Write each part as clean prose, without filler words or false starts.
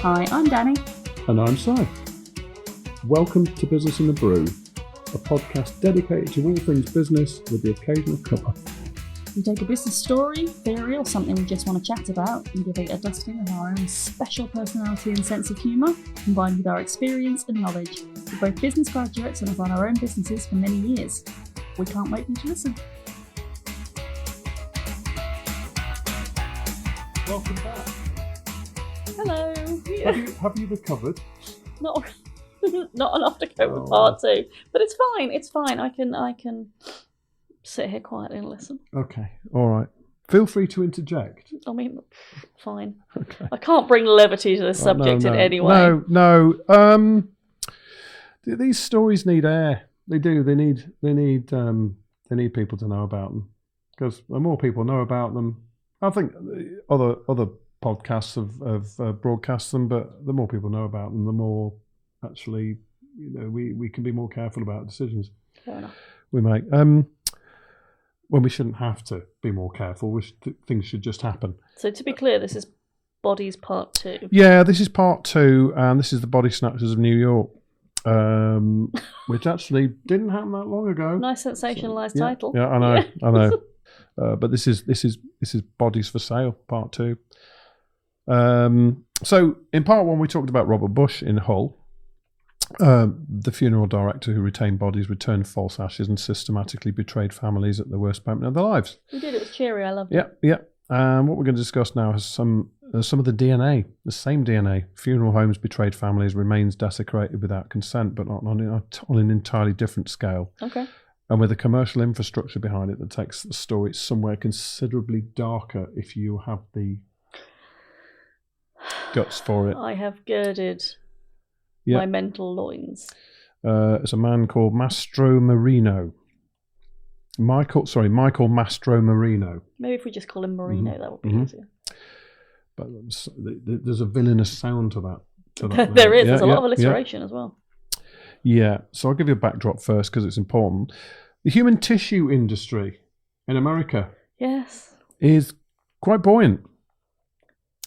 Hi, I'm Dani. And I'm Si. Welcome to Business in the Brew, a podcast dedicated to all things business with the occasional cuppa. We take a business story, theory, or something we just want to chat about and give it a dusting of our own special personality and sense of humour, combined with our experience and knowledge. We're both business graduates and have run our own businesses for many years. We can't wait for you to listen. Welcome back. Hello. Have you recovered? Not enough to go with part two, but it's fine. It's fine. I can sit here quietly and listen. Okay, all right. Feel free to interject. I mean, fine. Okay. I can't bring levity to this subject in any way. No. These stories need air. They do. They need people to know about them, because the more people know about them, I think other podcasts have broadcast them, but the more people know about them, the more actually we can be more careful about decisions we make. When we shouldn't have to be more careful, things should just happen. So to be clear, this is Bodies Part 2. Yeah, this is Part 2, and this is the Body Snatchers of New York, which actually didn't happen that long ago. Nice sensationalised title. Yeah, I know. But this is Bodies for Sale, Part 2. So in Part 1, we talked about Robert Bush in Hull, the funeral director who retained bodies, returned false ashes, and systematically betrayed families at the worst moment of their lives. We did. It was cheery. I loved it. Yeah. What we're going to discuss now is some of the DNA, the same DNA. Funeral homes betrayed families, remains desecrated without consent, but not on an entirely different scale. Okay. And with a commercial infrastructure behind it that takes the story somewhere considerably darker if you have the guts for it. I have girded my mental loins. It's a man called Mastro Marino. Michael Mastro Marino. Maybe if we just call him Marino, that would be easier. But there's a villainous sound to that. There is. There's a lot of alliteration as well. Yeah. So I'll give you a backdrop first because it's important. The human tissue industry in America is quite buoyant.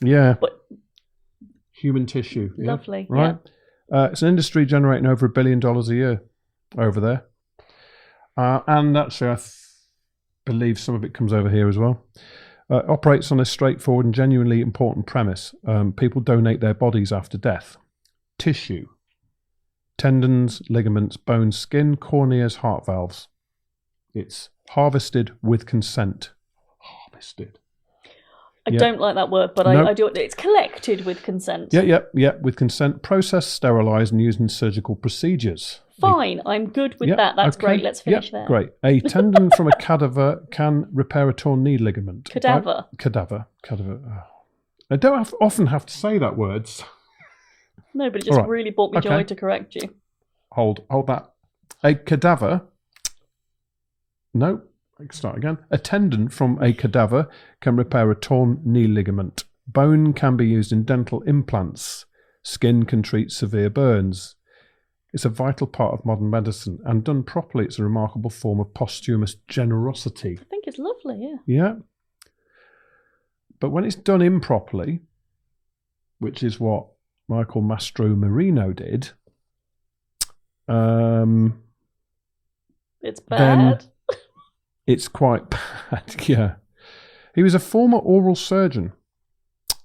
Yeah. But human tissue. Lovely. Yeah, right? Yeah. It's an industry generating over $1 billion a year over there. And actually, I believe some of it comes over here as well. Operates on a straightforward and genuinely important premise. People donate their bodies after death. Tissue. Tendons, ligaments, bones, skin, corneas, heart valves. It's harvested with consent. Harvested. I don't like that word, but I do. It's collected with consent. Yeah, with consent. Processed, sterilised, and used in surgical procedures. Fine, I'm good with that. That's great. Let's finish there. Great. A tendon from a cadaver can repair a torn knee ligament. Cadaver. Cadaver. I don't often have to say that word. No, but it just really brought me joy to correct you. Hold that. A cadaver. No. I can start again. A tendon from a cadaver can repair a torn knee ligament. Bone can be used in dental implants. Skin can treat severe burns. It's a vital part of modern medicine, and done properly, it's a remarkable form of posthumous generosity. I think it's lovely, yeah. Yeah. But when it's done improperly, which is what Michael Mastro Marino did, it's bad. It's quite bad, yeah. He was a former oral surgeon.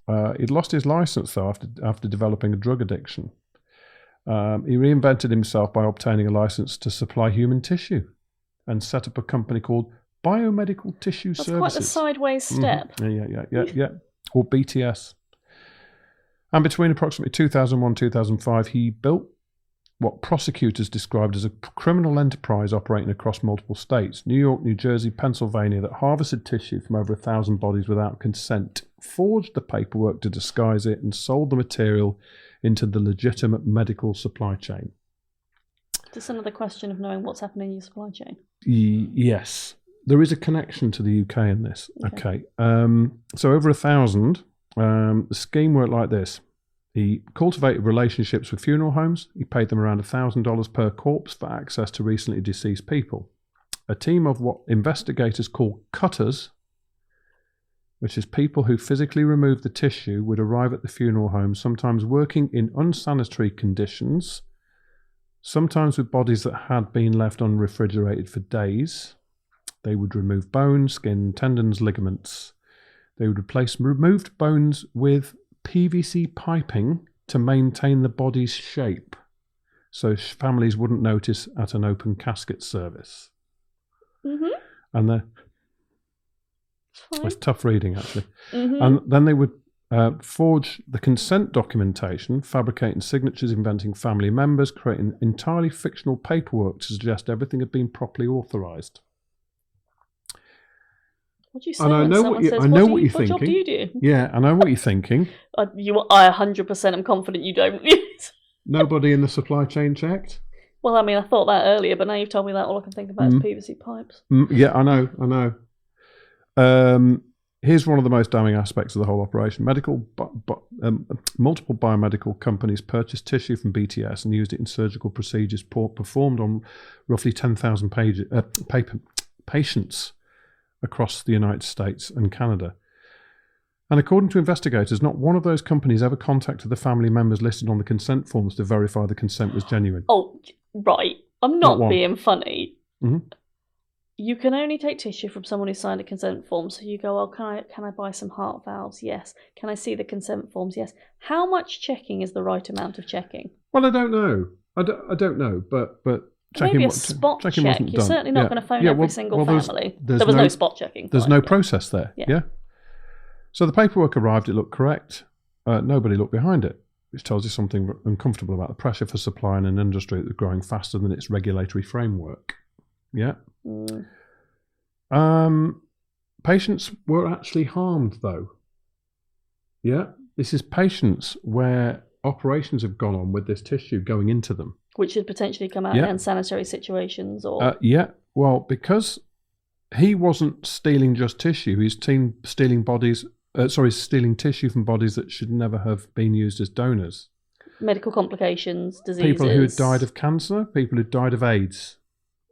He'd lost his license, though, after developing a drug addiction. He reinvented himself by obtaining a license to supply human tissue and set up a company called Biomedical Tissue Services. That's quite a sideways step. Yeah. Or BTS. And between approximately 2001 and 2005, he built what prosecutors described as a criminal enterprise operating across multiple states, New York, New Jersey, Pennsylvania, that harvested tissue from over 1,000 bodies without consent, forged the paperwork to disguise it, and sold the material into the legitimate medical supply chain. Just another question of knowing what's happening in your supply chain. Yes. There is a connection to the UK in this. Okay. So over 1,000, the scheme worked like this. He cultivated relationships with funeral homes. He paid them around $1,000 per corpse for access to recently deceased people. A team of what investigators call cutters which is people who physically remove the tissue would arrive at the funeral home, sometimes working in unsanitary conditions, sometimes with bodies that had been left unrefrigerated for days. They would remove bones, skin, tendons, ligaments. They would replace removed bones with PVC piping to maintain the body's shape, so families wouldn't notice at an open casket service. Mm-hmm. And it's tough reading, actually. Mm-hmm. And then they would forge the consent documentation, fabricating signatures, inventing family members, creating entirely fictional paperwork to suggest everything had been properly authorised. What do you say? And I know what you're thinking. What job do you do? Yeah, I know what you're thinking. I 100% am confident you don't. Nobody in the supply chain checked? Well, I mean, I thought that earlier, but now you've told me that, all I can think about is PVC pipes. Yeah, I know. Here's one of the most damning aspects of the whole operation. Multiple biomedical companies purchased tissue from BTS and used it in surgical procedures performed on roughly 10,000 patients across the United States and Canada. And according to investigators, not one of those companies ever contacted the family members listed on the consent forms to verify the consent was genuine. Oh, right. I'm not being funny. Mm-hmm. You can only take tissue from someone who signed a consent form. So you go, oh, can I buy some heart valves? Yes. Can I see the consent forms? Yes. How much checking is the right amount of checking? Well, I don't know. I don't know, but checking, maybe a spot check. You're certainly not going to phone every single family. There was no spot checking. There's no process there. Yeah. So the paperwork arrived. It looked correct. Nobody looked behind it, which tells you something uncomfortable about the pressure for supply in an industry that's growing faster than its regulatory framework. Yeah. Patients were actually harmed, though. Yeah. This is patients where operations have gone on with this tissue going into them, which had potentially come out in unsanitary situations, or well, because he wasn't stealing just tissue; he's stealing tissue from bodies that should never have been used as donors. Medical complications, diseases. People who had died of cancer, people who died of AIDS.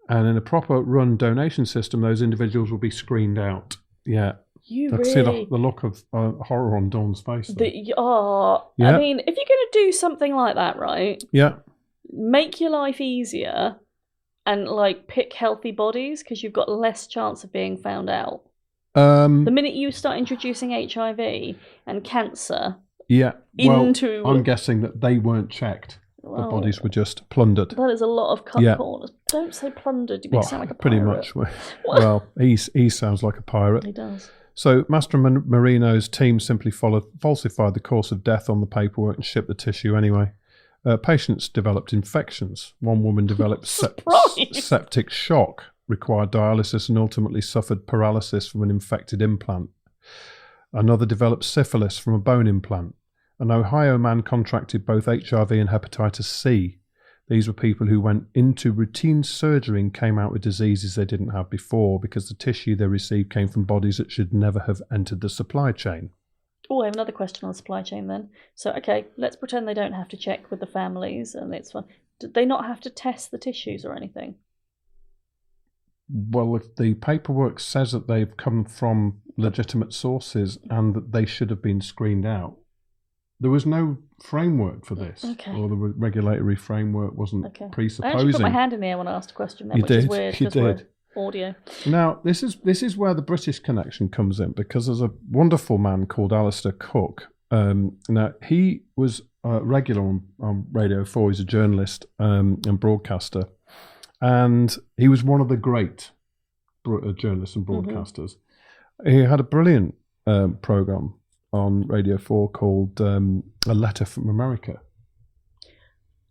And in a proper run donation system, those individuals will be screened out. Yeah. You I can see the look of horror on Dawn's face. I mean, if you're going to do something like that, right? Yeah. Make your life easier and, pick healthy bodies, because you've got less chance of being found out. The minute you start introducing HIV and cancer I'm guessing that they weren't checked. The bodies were just plundered. That is a lot of cut corners. Don't say plundered. You sound like a pirate. Pretty much. Well, he sounds like a pirate. He does. So Mastro Marino's team simply falsified the course of death on the paperwork and shipped the tissue anyway. Patients developed infections. One woman developed septic shock, required dialysis, and ultimately suffered paralysis from an infected implant. Another developed syphilis from a bone implant. An Ohio man contracted both HIV and hepatitis C. These were people who went into routine surgery and came out with diseases they didn't have before because the tissue they received came from bodies that should never have entered the supply chain. Oh, I have another question on the supply chain then. So, okay, let's pretend they don't have to check with the families and it's fine. Did they not have to test the tissues or anything? Well, if the paperwork says that they've come from legitimate sources and that they should have been screened out, there was no framework for this, or the regulatory framework wasn't presupposing. I actually put my hand in the air when I asked a question there, which is weird because we're audio. Now, this is where the British connection comes in, because there's a wonderful man called Alistair Cooke. Now, he was regular on Radio 4. He's a journalist and broadcaster, and he was one of the great journalists and broadcasters. Mm-hmm. He had a brilliant programme on Radio 4 called A Letter from America.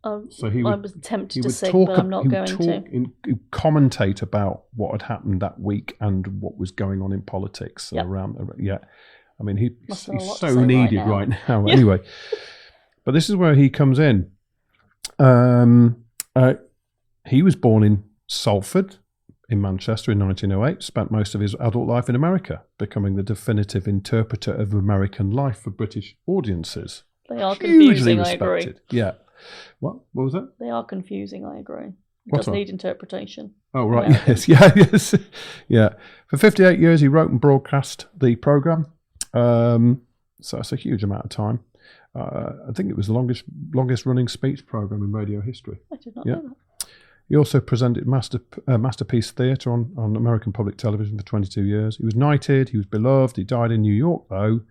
So I was tempted to sing, but I'm not going to. He'd commentate about what had happened that week and what was going on in politics around. I mean, he's so needed right now. Anyway, but this is where he comes in. He was born in Salford, in Manchester in 1908, spent most of his adult life in America, becoming the definitive interpreter of American life for British audiences. They are confusing, I agree. Yeah. What was that? They are confusing, I agree. It does need interpretation. Oh, right, yes. Yeah. For 58 years, he wrote and broadcast the programme. So it's a huge amount of time. I think it was the longest running speech program in radio history. I did not know that. He also presented Masterpiece Theatre on American public television for 22 years. He was knighted, he was beloved. He died in New York, though,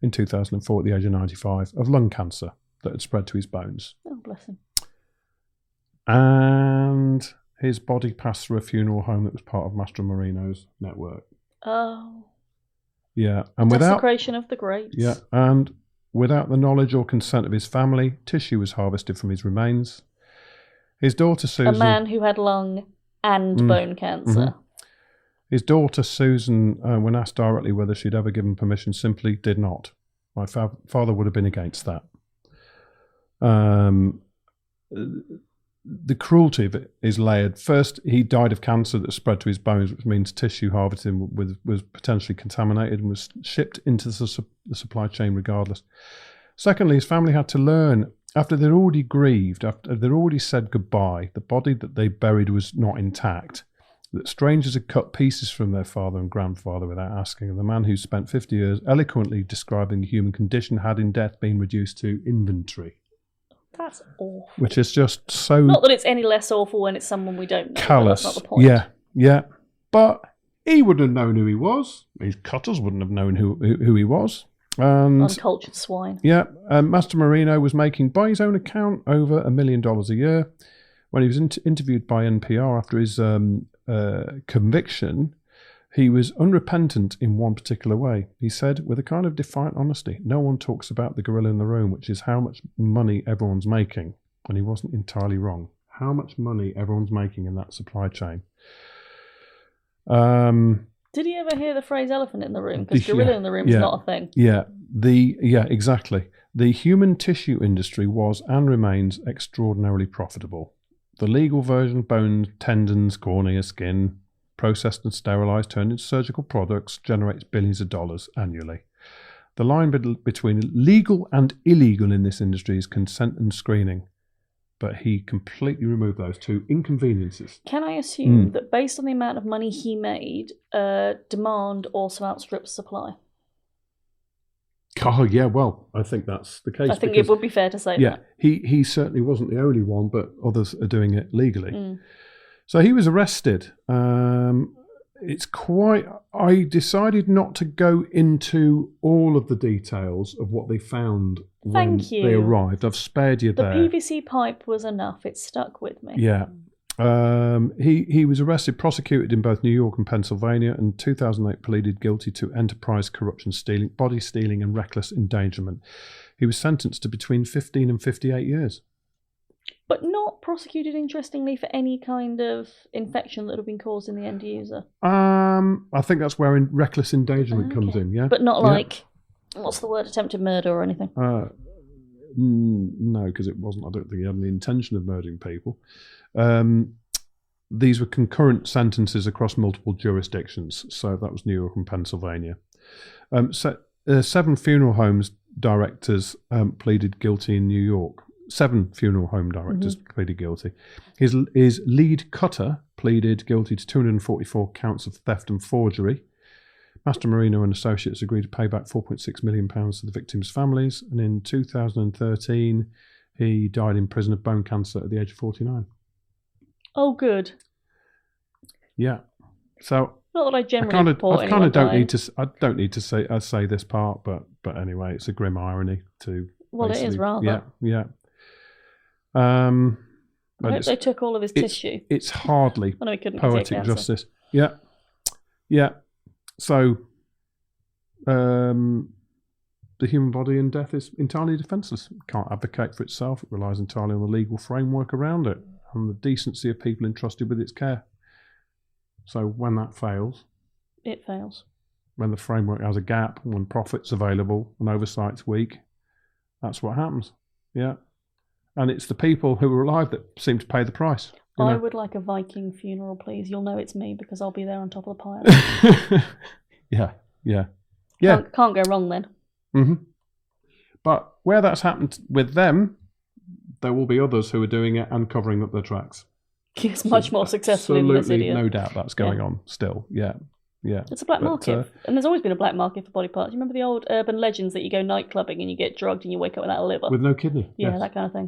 in 2004 at the age of 95 of lung cancer that had spread to his bones. Oh, bless him. And his body passed through a funeral home that was part of Mastro Marino's network. Oh. Yeah. And without desecration of the greats. Yeah. And without the knowledge or consent of his family, tissue was harvested from his remains. His daughter Susan... A man who had lung and bone cancer. Mm-hmm. His daughter Susan, when asked directly whether she'd ever given permission, simply did not. My father would have been against that. The cruelty of it is layered. First, he died of cancer that spread to his bones, which means tissue harvesting was potentially contaminated and was shipped into the supply chain regardless. Secondly, his family had to learn, after they'd already grieved, after they'd already said goodbye, the body that they buried was not intact, that strangers had cut pieces from their father and grandfather without asking, and the man who spent 50 years eloquently describing the human condition had in death been reduced to inventory. That's awful. Which is just so... Not that it's any less awful when it's someone we don't know. Callous. That's not the point. Yeah. But he wouldn't have known who he was. His cutters wouldn't have known who he was. And uncultured swine. Yeah. Mastro Marino was making, by his own account, over $1 million a year. When he was interviewed by NPR after his conviction, he was unrepentant in one particular way. He said, with a kind of defiant honesty, no one talks about the gorilla in the room, which is how much money everyone's making. And he wasn't entirely wrong. How much money everyone's making in that supply chain. Did he ever hear the phrase elephant in the room? Because gorilla in the room is not a thing. Yeah, exactly. The human tissue industry was and remains extraordinarily profitable. The legal version, bones, tendons, cornea, skin, processed and sterilised, turned into surgical products, generates billions of dollars annually. The line between legal and illegal in this industry is consent and screening. But he completely removed those two inconveniences. Can I assume that based on the amount of money he made, demand also outstrips supply? Oh, yeah, well, I think that's the case. I think it would be fair to say that. He certainly wasn't the only one, but others are doing it legally. So he was arrested. I decided not to go into all of the details of what they found when they arrived. I've spared you there. The PVC pipe was enough. It stuck with me. Yeah. He was arrested, prosecuted in both New York and Pennsylvania, and in 2008 pleaded guilty to enterprise corruption, stealing, body stealing and reckless endangerment. He was sentenced to between 15 and 58 years. But not prosecuted, interestingly, for any kind of infection that would have been caused in the end user. I think that's where reckless endangerment comes in, yeah? But not like, what's the word, attempted murder or anything? No, because it wasn't. I don't think he had any intention of murdering people. These were concurrent sentences across multiple jurisdictions, so that was New York and Pennsylvania. 7 funeral homes directors pleaded guilty in New York. 7 funeral home directors pleaded guilty. His lead cutter pleaded guilty to 244 counts of theft and forgery. Mastro Marino and associates agreed to pay back £4.6 million to the victims' families, and in 2013 he died in prison of bone cancer at the age of 49. Oh, good. Yeah. So not that I generally report I kind of don't need to say this part, but anyway, it's a grim irony to. Well, it is rather. Yeah. I hope they took all of his tissue. It's hardly poetic justice. Yeah. So, the human body in death is entirely defenceless. It can't advocate for itself. It relies entirely on the legal framework around it and the decency of people entrusted with its care. So when that fails... It fails. When the framework has a gap, when profit's available and oversight's weak, that's what happens. Yeah. And it's the people who are alive that seem to pay the price. I would like a Viking funeral, please. You'll know it's me because I'll be there on top of the pile. Yeah. Can't go wrong then. Mm-hmm. But where that's happened with them, there will be others who are doing it and covering up their tracks. It's much more successful in this idiot. No doubt that's going on still, yeah. Yeah. It's a black market. And there's always been a black market for body parts. You remember the old urban legends that you go night clubbing and you get drugged and you wake up without a liver? With no kidney. Yeah, yes. that kind of thing.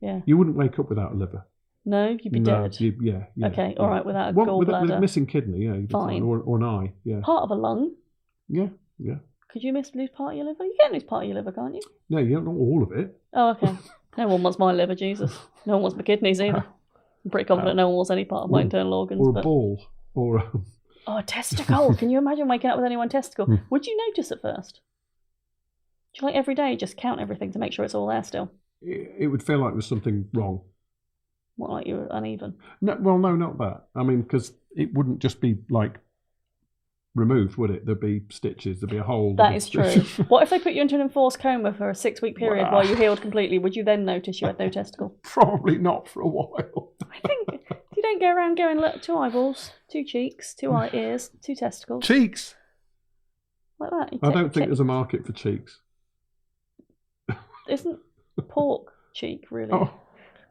Yeah. You wouldn't wake up without a liver. No, you'd be dead. Yeah. Okay, all right, without a gallbladder. With a missing kidney, yeah. Fine. Or an eye, yeah. Part of a lung. Yeah. Could you lose part of your liver? You can lose part of your liver, can't you? No, you don't know all of it. Oh, okay. No one wants my liver, Jesus. No one wants my kidneys either. I'm pretty confident no one wants any part of my internal organs. Or a ball. Or Oh, a testicle. Can you imagine waking up with only one testicle? Would you notice at first? Do you every day just count everything to make sure it's all there still? It would feel like there's something wrong. What, like you were uneven? No, well, no, not that. I mean, because it wouldn't just be removed, would it? There'd be stitches, there'd be a hole. That is true. What if they put you into an enforced coma for a 6-week period while you healed completely? Would you then notice you had no testicle? Probably not for a while. I think you don't go around going, look, 2 eyeballs, 2 cheeks, 2 ears, 2 testicles. Cheeks? Like that. I don't think there's a market for cheeks. Isn't pork cheek, really? Oh,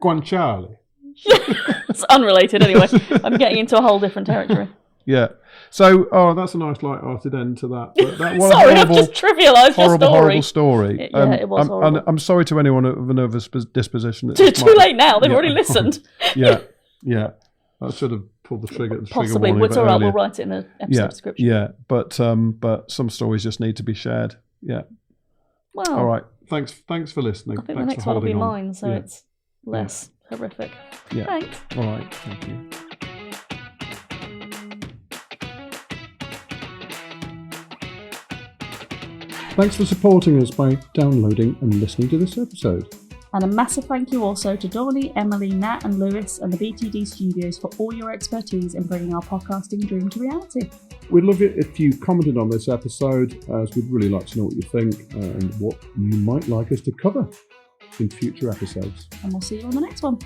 guanciale. It's unrelated anyway. I'm getting into a whole different territory. Yeah. So, that's a nice light-hearted end to that. But that was sorry, I've just trivialised your story. Horrible story. It was horrible. I'm sorry to anyone of a nervous disposition. Too late now. They've already listened. Yeah. I should have pulled the trigger. Possibly. It's all right. We'll write it in the episode description. Yeah. But some stories just need to be shared. Yeah. Well. All right. Thanks for listening. I think Thanks the next one will be mine, so it's less horrific. Yeah. Thanks. All right. Thank you. Thanks for supporting us by downloading and listening to this episode. And a massive thank you also to Donnie, Emily, Nat and Lewis and the BTD Studios for all your expertise in bringing our podcasting dream to reality. We'd love it if you commented on this episode, as we'd really like to know what you think and what you might like us to cover in future episodes. And we'll see you on the next one.